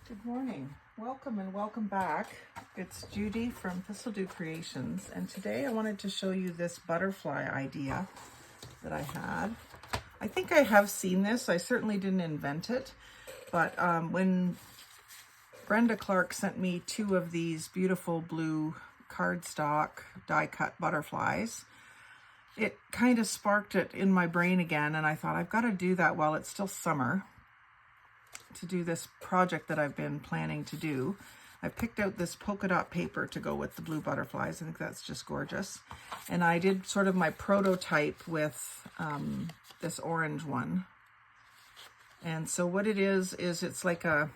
Good morning. Welcome and welcome back. It's Judy from Thistledew Creations, and today I wanted to show you this butterfly idea that I had. I think I have seen this. I certainly didn't invent it, but when Brenda Clark sent me two of these beautiful blue cardstock die-cut butterflies, it kind of sparked it in my brain again, and I thought I've got to do that while it's still summer, to do this project that I've been planning to do. I picked out this polka dot paper to go with the blue butterflies. I think that's just gorgeous. And I did sort of my prototype with this orange one. And so what it is it's like a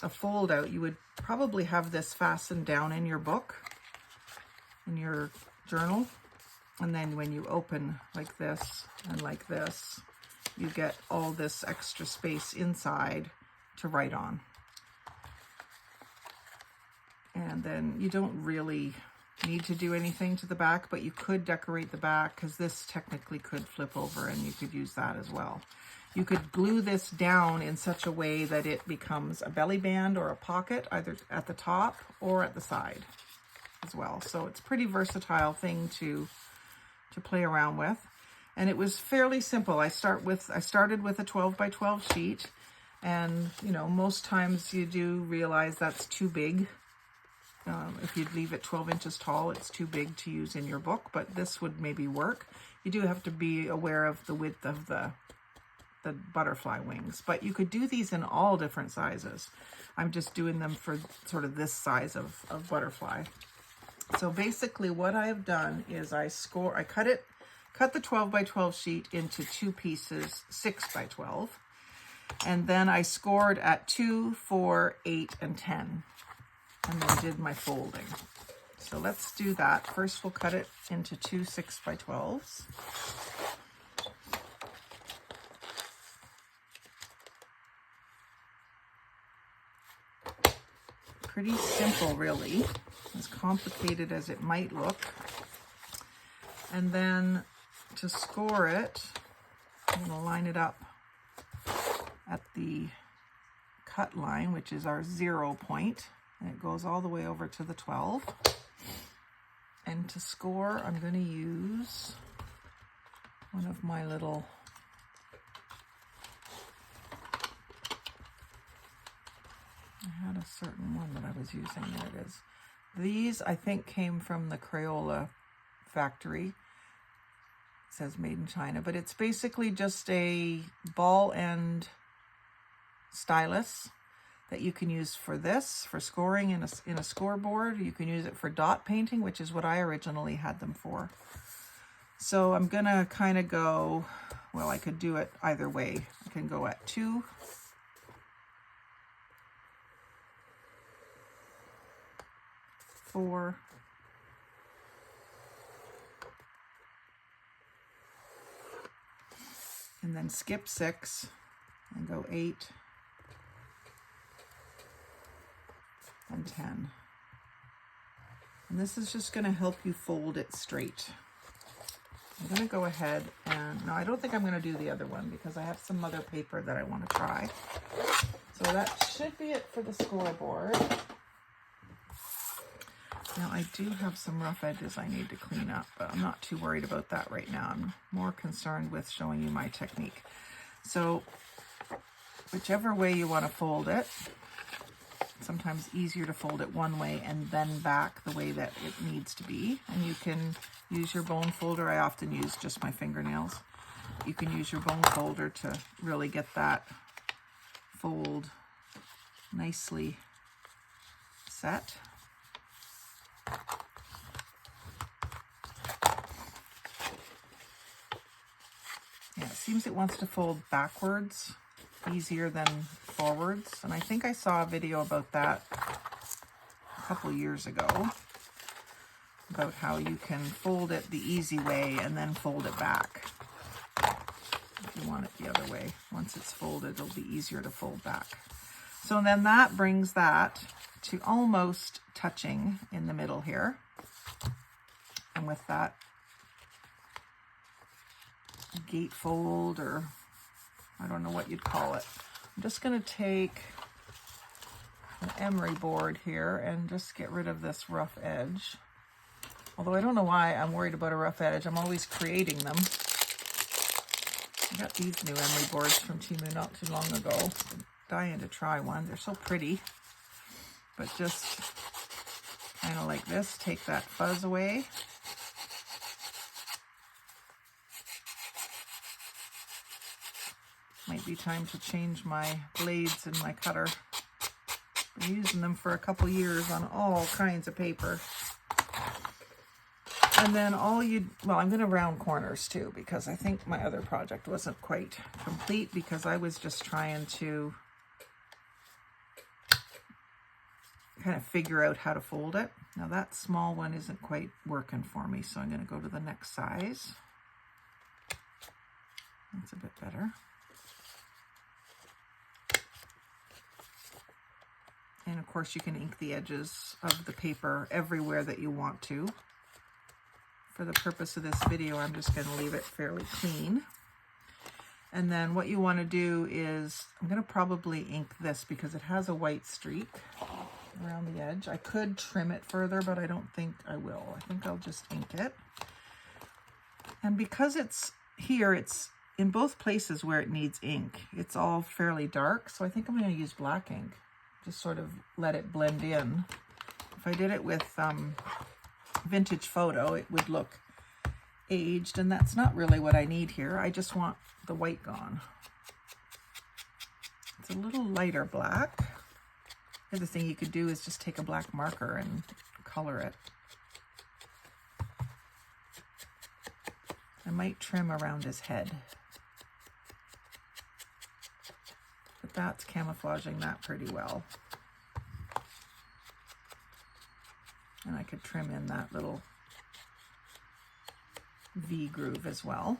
fold out. You would probably have this fastened down in your book, in your journal. And then when you open like this and like this, you get all this extra space inside to write on. And then you don't really need to do anything to the back, but you could decorate the back because this technically could flip over and you could use that as well. You could glue this down in such a way that it becomes a belly band or a pocket, either at the top or at the side as well. So it's a pretty versatile thing to play around with. And it was fairly simple. I started with a 12 by 12 sheet. And, you know, most times you do realize that's too big. If you'd leave it 12 inches tall, it's too big to use in your book, but this would maybe work. You do have to be aware of the width of the butterfly wings, but you could do these in all different sizes. I'm just doing them for sort of this size of butterfly. So basically what I've done is I cut the 12 by 12 sheet into two pieces, 6 by 12. And then I scored at 2, 4, 8, and 10. And then did my folding. So let's do that. First we'll cut it into two 6 by 12s. Pretty simple, really. As complicated as it might look. And then to score it, I'm going to line it up at the cut line, which is our 0 point, and it goes all the way over to the 12. And to score, I'm going to use one of my little I had a certain one that I was using. There it is. These, I think, came from the Crayola factory. It says made in China, but it's basically just a ball end stylus that you can use for this, for scoring in a scoreboard. You can use it for dot painting, which is what I originally had them for. So I'm gonna kind of go, well, I could do it either way. I can go at 2, 4, and then skip 6 and go 8 and 10. And this is just going to help you fold it straight. I'm going to go ahead and, no, I don't think I'm going to do the other one because I have some other paper that I want to try. So that should be it for the scoreboard. Now I do have some rough edges I need to clean up, but I'm not too worried about that right now. I'm more concerned with showing you my technique. So whichever way you want to fold it, sometimes easier to fold it one way and then back the way that it needs to be. And you can use your bone folder. I often use just my fingernails. You can use your bone folder to really get that fold nicely set. Yeah, it seems it wants to fold backwards easier than forwards, and I think I saw a video about that a couple years ago, about how you can fold it the easy way and then fold it back if you want it the other way. Once it's folded, it'll be easier to fold back. So then that brings that to almost touching in the middle here. And with that gatefold, or I don't know what you'd call it, I'm just going to take emery board here and just get rid of this rough edge. Although I don't know why I'm worried about a rough edge. I'm always creating them. I got these new emery boards from Temu not too long ago. I'm dying to try one. They're so pretty. But just kind of like this, take that fuzz away. Might be time to change my blades in my cutter. Been using them for a couple years on all kinds of paper. And then well, I'm going to round corners too, because I think my other project wasn't quite complete because I was just trying to kind of figure out how to fold it. Now that small one isn't quite working for me, so I'm going to go to the next size. That's a bit better. And of course you can ink the edges of the paper everywhere that you want to. For the purpose of this video, I'm just going to leave it fairly clean. And then what you want to do is, I'm going to probably ink this because it has a white streak around the edge. I could trim it further, but I don't think I will. I think I'll just ink it. And because it's here, it's in both places where it needs ink. It's all fairly dark, so I think I'm going to use black ink. Just sort of let it blend in. If I did it with vintage photo, it would look aged, and that's not really what I need here. I just want the white gone. It's a little lighter black. The other thing you could do is just take a black marker and color it. I might trim around his head. But that's camouflaging that pretty well. And I could trim in that little V groove as well.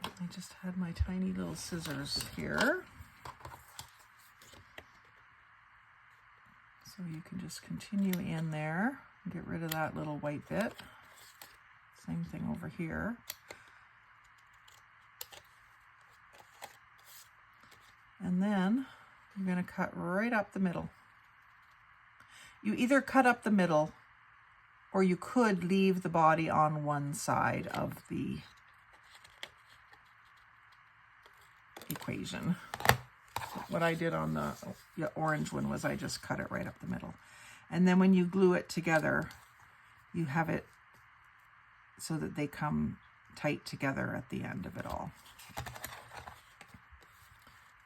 I just had my tiny little scissors here. So you can just continue in there, get rid of that little white bit. Same thing over here. And then you're going to cut right up the middle. You either cut up the middle, or you could leave the body on one side of the equation. What I did on the orange one was I just cut it right up the middle. And then when you glue it together, you have it so that they come tight together at the end of it all.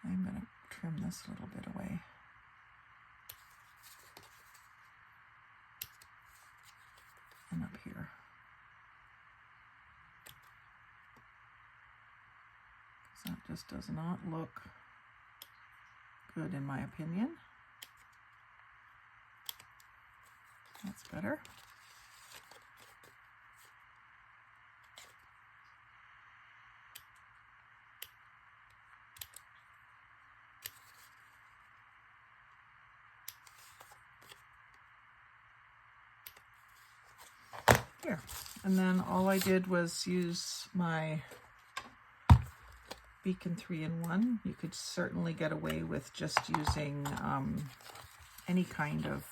I'm going to trim this a little bit away. And up here. That just does not look good in my opinion. That's better. Here. And then all I did was use my Beacon 3-in-1. You could certainly get away with just using any kind of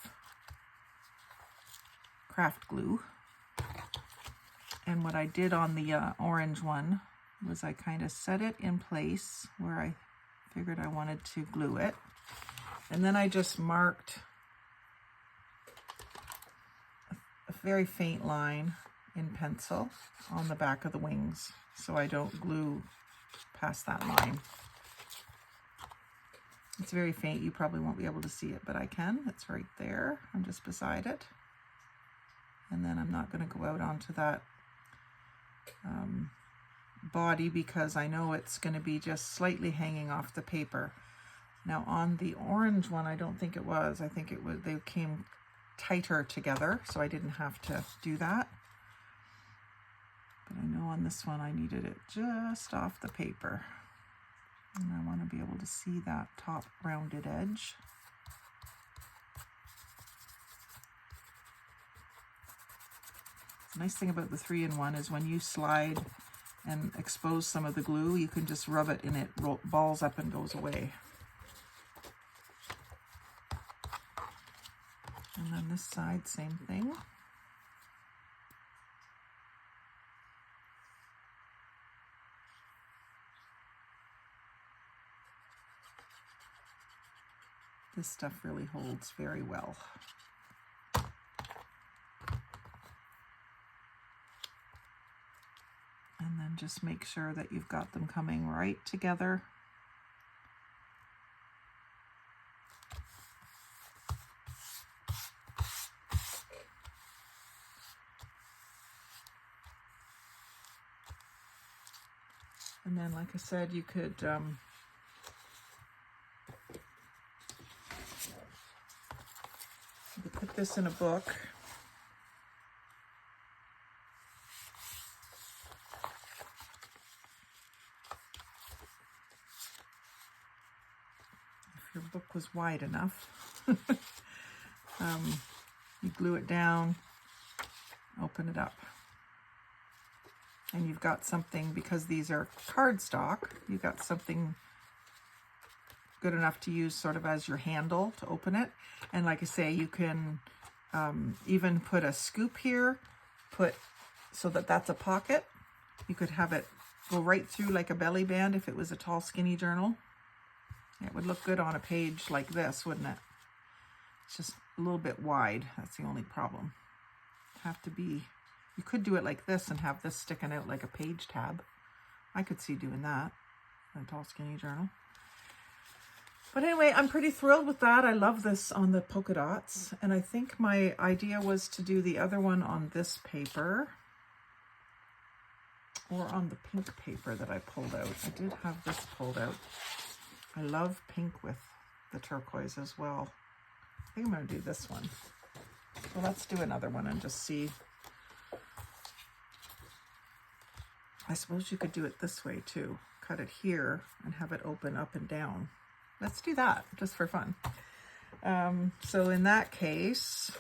craft glue. And what I did on the orange one was I kind of set it in place where I figured I wanted to glue it. And then I just marked a very faint line in pencil on the back of the wings so I don't glue past that line. It's very faint. You probably won't be able to see it, but I can. It's right there. I'm just beside it. And then I'm not going to go out onto that body because I know it's going to be just slightly hanging off the paper. Now on the orange one, I don't think it was. I think it was, they came tighter together, so I didn't have to do that. But I know on this one I needed it just off the paper. And I want to be able to see that top rounded edge. The nice thing about the 3-in-1 is when you slide and expose some of the glue, you can just rub it and it balls up and goes away. And then this side, same thing. This stuff really holds very well. And then just make sure that you've got them coming right together. And then, like I said, you could put this in a book. If your book was wide enough, you glue it down, open it up. And you've got something, because these are cardstock, you've got something good enough to use sort of as your handle to open it. And like I say, you can even put a scoop here, so that that's a pocket. You could have it go right through like a belly band if it was a tall, skinny journal. It would look good on a page like this, wouldn't it? It's just a little bit wide. That's the only problem. Have to be... You could do it like this and have this sticking out like a page tab. I could see doing that in a tall, skinny journal. But anyway, I'm pretty thrilled with that. I love this on the polka dots. And I think my idea was to do the other one on this paper or on the pink paper that I pulled out. I did have this pulled out. I love pink with the turquoise as well. I think I'm going to do this one. So let's do another one and just see. I suppose you could do it this way too. Cut it here and have it open up and down. Let's do that just for fun. So in that case,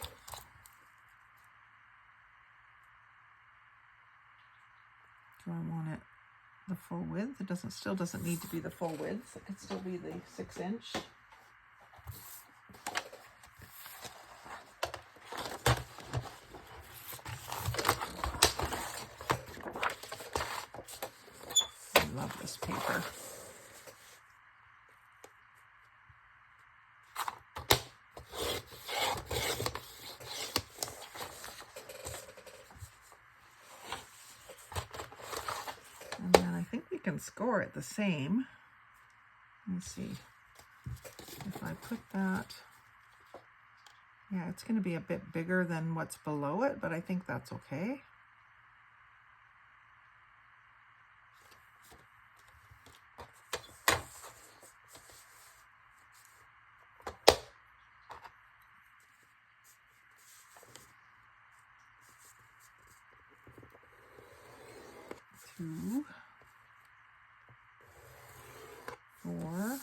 do I want it the full width? It still doesn't need to be the full width. It could still be the 6-inch. Love this paper. And then I think we can score it the same. Let me see. If I put that, yeah, it's going to be a bit bigger than what's below it, but I think that's okay. Two, 4,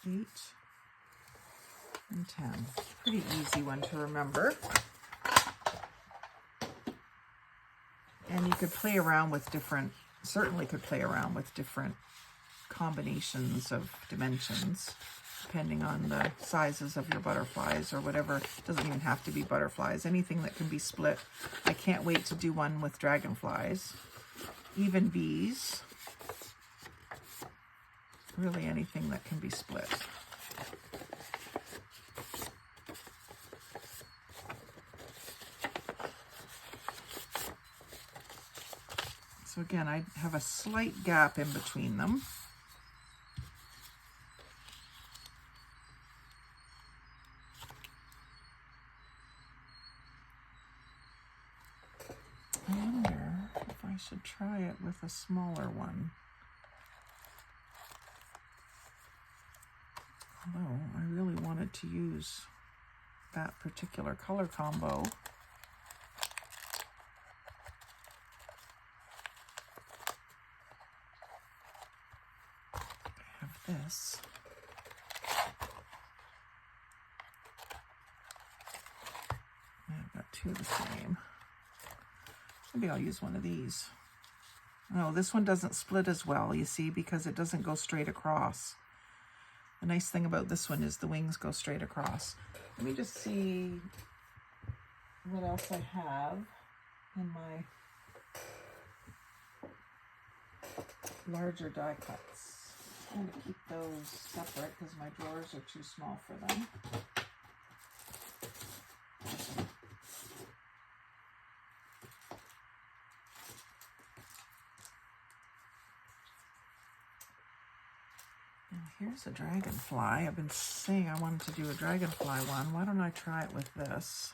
8, and 10. Pretty easy one to remember. And you could play around with different, certainly could play around with different combinations of dimensions, depending on the sizes of your butterflies or whatever. It doesn't even have to be butterflies. Anything that can be split. I can't wait to do one with dragonflies. Even bees. Really anything that can be split. So again, I have a slight gap in between them. I wonder if I should try it with a smaller one. Although I really wanted to use that particular color combo. I have this. I've got two the same. Maybe I'll use one of these. No, this one doesn't split as well, you see, because it doesn't go straight across. The nice thing about this one is the wings go straight across. Let me just see what else I have in my larger die cuts. I'm going to keep those separate because my drawers are too small for them. Now here's a dragonfly. I've been saying I wanted to do a dragonfly one. Why don't I try it with this?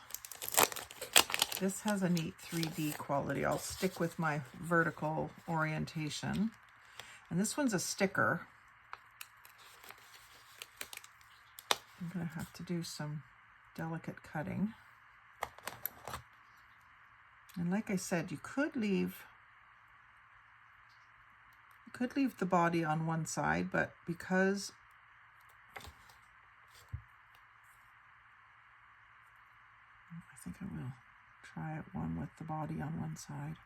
This has a neat 3D quality. I'll stick with my vertical orientation. And this one's a sticker. I'm going to have to do some delicate cutting. And like I said, you could leave the body on one side, but because I think I will try it one with the body on one side.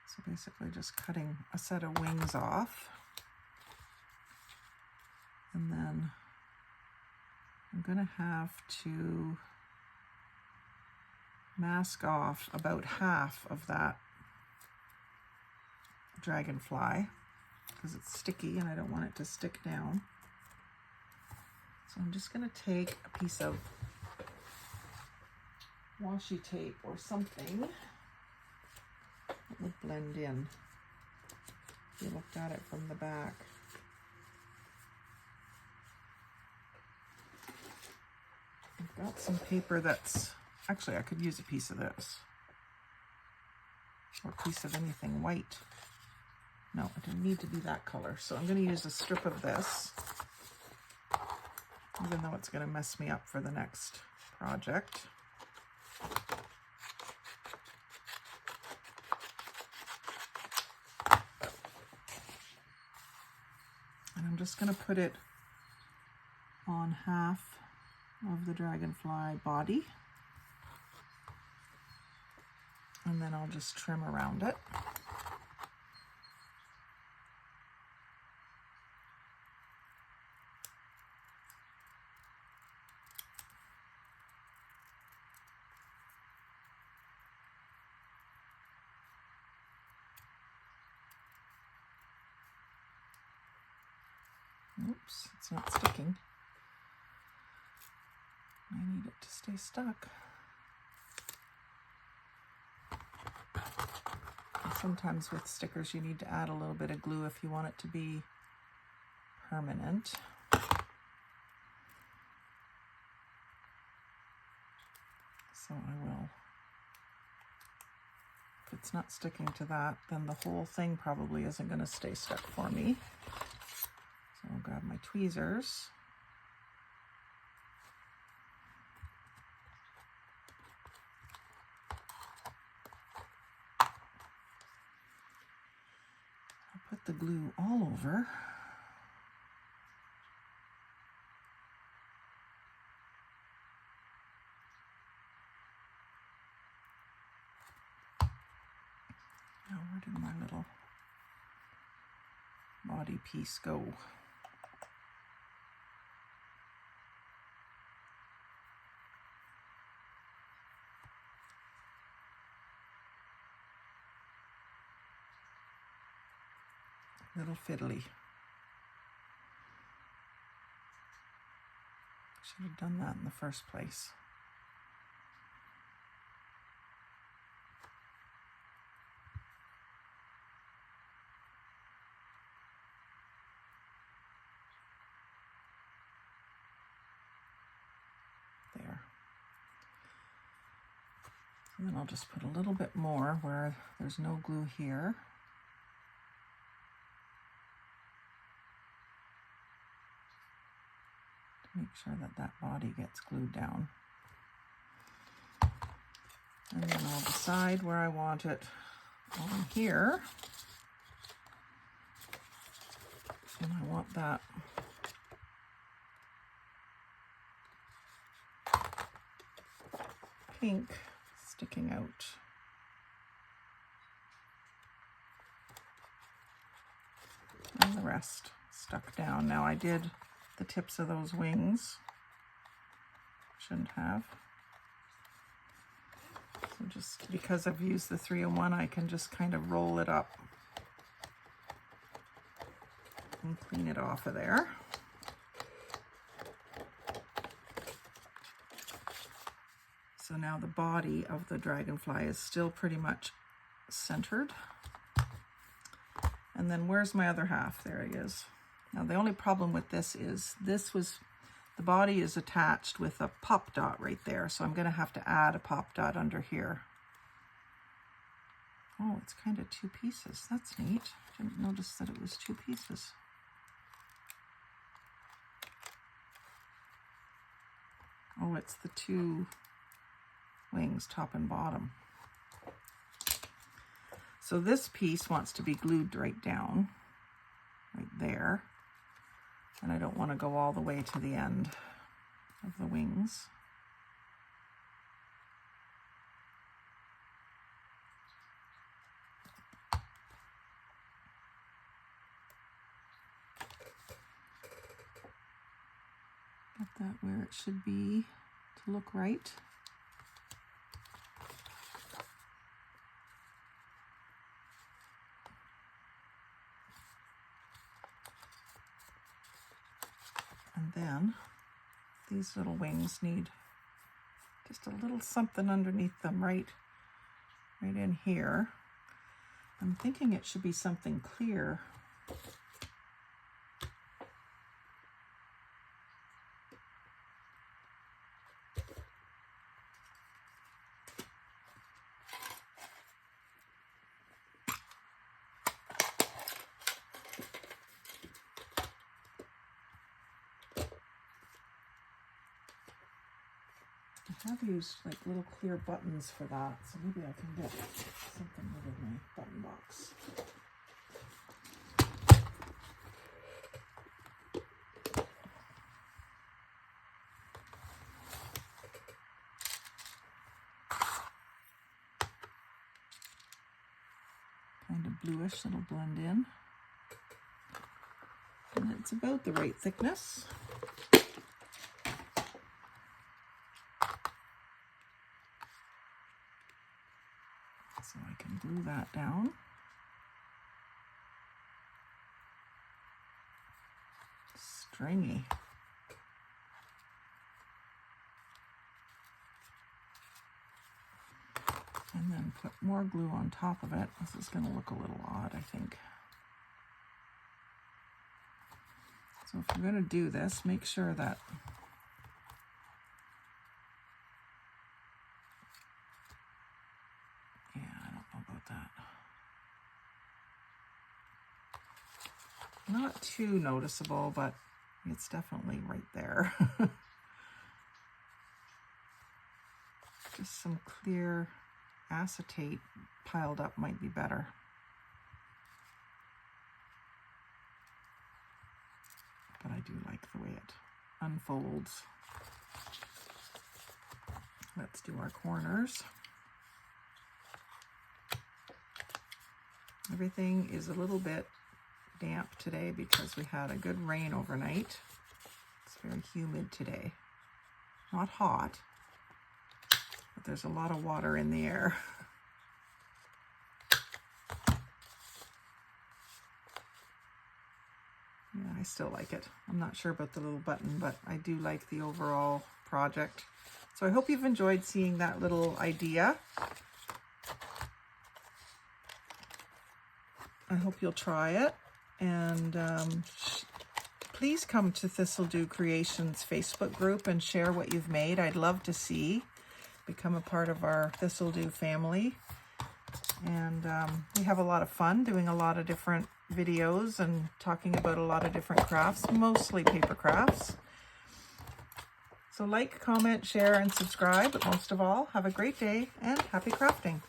So basically just cutting a set of wings off. And then I'm going to have to mask off about half of that dragonfly because it's sticky and I don't want it to stick down. So I'm just going to take a piece of washi tape or something that would blend in if you looked at it from the back. I've got some paper that's, actually I could use a piece of this or a piece of anything white. No, it didn't need to be that color. So I'm going to use a strip of this, even though it's going to mess me up for the next project. And I'm just going to put it on half of the dragonfly body. And then I'll just trim around it. Oops, it's not sticking. I need it to stay stuck. And sometimes with stickers you need to add a little bit of glue if you want it to be permanent. So I will. If it's not sticking to that, then the whole thing probably isn't going to stay stuck for me. So I'll grab my tweezers. I'll put the glue all over. Now where did my little body piece go? Little fiddly. Should have done that in the first place. There. And then I'll just put a little bit more where there's no glue here. Make sure that that body gets glued down. And then I'll decide where I want it on here. And I want that pink sticking out. And the rest stuck down. Now I did the tips of those wings. Shouldn't have. So just because I've used the 3-in-1, I can just kind of roll it up and clean it off of there. So now the body of the dragonfly is still pretty much centered. And then where's my other half? There he is. Now the only problem with this is the body is attached with a pop dot right there. So I'm going to have to add a pop dot under here. Oh, it's kind of 2 pieces. That's neat. Didn't notice that it was 2 pieces. Oh, it's the 2 wings, top and bottom. So this piece wants to be glued right down, right there. And I don't want to go all the way to the end of the wings. Get that where it should be to look right. And then these little wings need just a little something underneath them right in here. I'm thinking it should be something clear. I have used like little clear buttons for that, so maybe I can get something out of my button box. Kind of bluish, it'll blend in. And it's about the right thickness. So I can glue that down. Stringy. And then put more glue on top of it. This is going to look a little odd, I think. So if you're going to do this, make sure that not too noticeable, but it's definitely right there. Just some clear acetate piled up might be better. But I do like the way it unfolds. Let's do our corners. Everything is a little bit damp today because we had a good rain overnight. It's very humid today. Not hot, but there's a lot of water in the air. Yeah, I still like it. I'm not sure about the little button, but I do like the overall project. So I hope you've enjoyed seeing that little idea. I hope you'll try it. And please come to Thistledew Creations Facebook group and share what you've made. I'd love to see. Become a part of our Thistledew family. And we have a lot of fun doing a lot of different videos and talking about a lot of different crafts, mostly paper crafts. So like, comment, share, and subscribe. But most of all, have a great day and happy crafting.